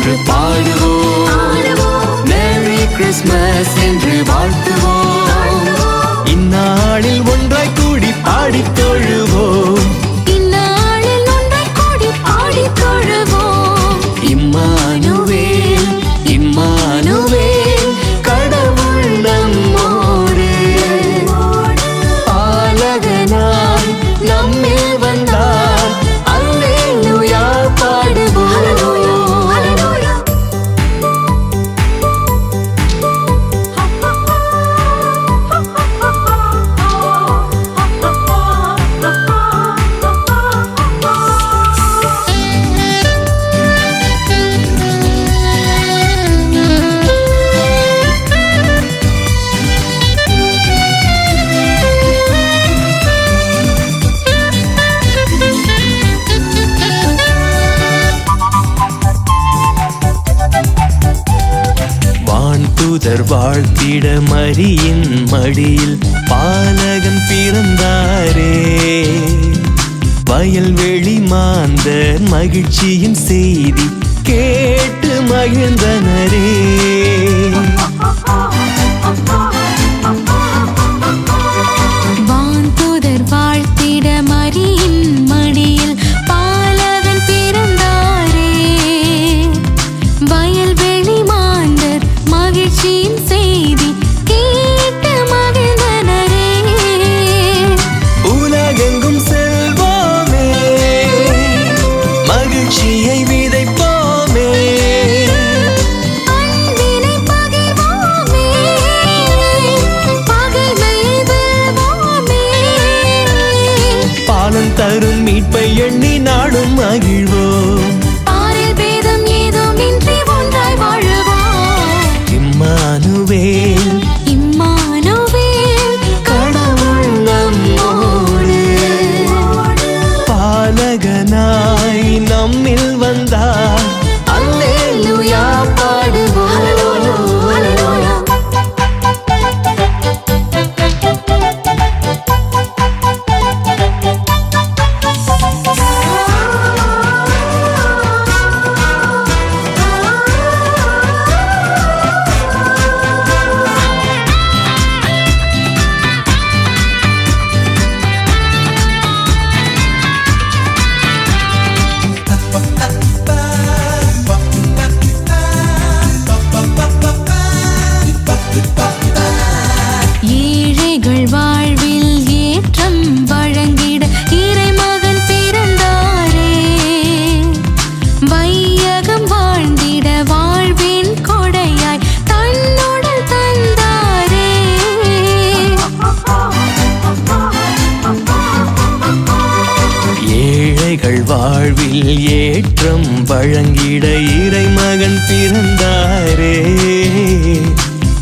என்று பாடுவோம், merry Christmas என்று வாழ்த்துவோம். இந்நாளில் ஒன்றாய் கூடி பாடி தொழுவோம், இந்நாளில் ஒன்றாய் கூடி பாடி தொழுவோம். இம்மானுவேல் இம்மானுவேல் கடவுள் நம்மோடு, பாலகனாய் நம்மில் வந்தார், அல்லேலூயா பாடுவோம். வான்தூதர் வாழ்த்திட மரியின் மடியில் பாலகன் பிறந்தாரே, வயல்வெளி மாந்தர் மகிழ்ச்சியின் செய்தி கேட்டு மகிழ்ந்தனரே. வான்தூதர் வாழ்த்திட மரியின் மடியில் பாலகன் பிறந்தாரே, வயல்வெளி மாந்தர் மகிழ்ச்சியின் செய்தி கேட்டு மகிழ்ந்தனரே. உலகெங்கும் செல்வோமே, மகிழ்ச்சியை விதைப்போமே, அன்பினை பகிர்வோமே, பகைமையை வெல்வோமே. பாலன் தரும் மீட்பை எண்ணி நாடும் மகிழ்வோம். பாரில் பேதம் ஏதுமின்றி ஒன்றாய் வாழுவோம். இம்மானுவேல் இம்மானுவேல் கடவுள் நம்மோடு, பாலகனாய் நம்மில் வந்தார், அல்லேலூயா பாடுவோம். ஏழைகள் வாழ்வில் ஏற்றம் வழங்கிட இறைமகன் பிறந்தாரே, வையகம் வாழ்ந்திட வாழ்வின் கொடையாய் தன்னுடல் தந்தாரே. ஏழைகள் வாழ்வில் ஏற்றம் வழங்கிட இறைமகன் பிறந்தாரே,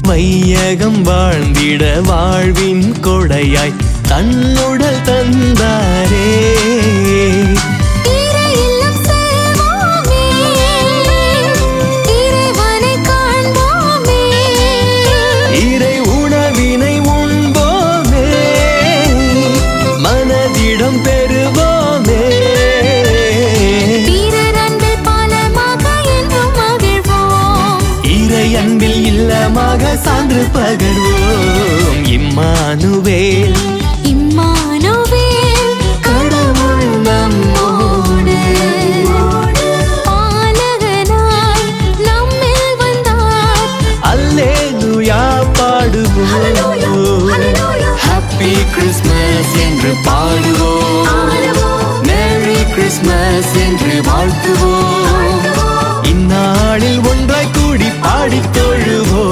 வையகம் வாழ்ந்திட வாழ்வின் கொடையாய் தன்னுடல் தந்தாரே. இறை இல்லம் செல்வோமே, இறைவனை காண்போமே, இறை உணவினை உண்போமே, மனதிடம் பெறுவோமே, பிறர் அன்பில் பாலமாக என்றும் மகிழ்வோம். இறை அன்பில் இல்லமாக சான்று பகர்வோம். இம்மானுவேல் இம்மானுவேல் கடவுள் நம்மோடு, பாலகனாய் நம்மில் வந்தார், அல்லேலூயா பாடுவோம். ஹாப்பி கிறிஸ்மஸ் என்று பாடுவோம், மேரி கிறிஸ்மஸ் என்று வாழ்த்துவோம். இந்நாளில் ஒன்றாய் கூடி பாடி தொழுவோம்.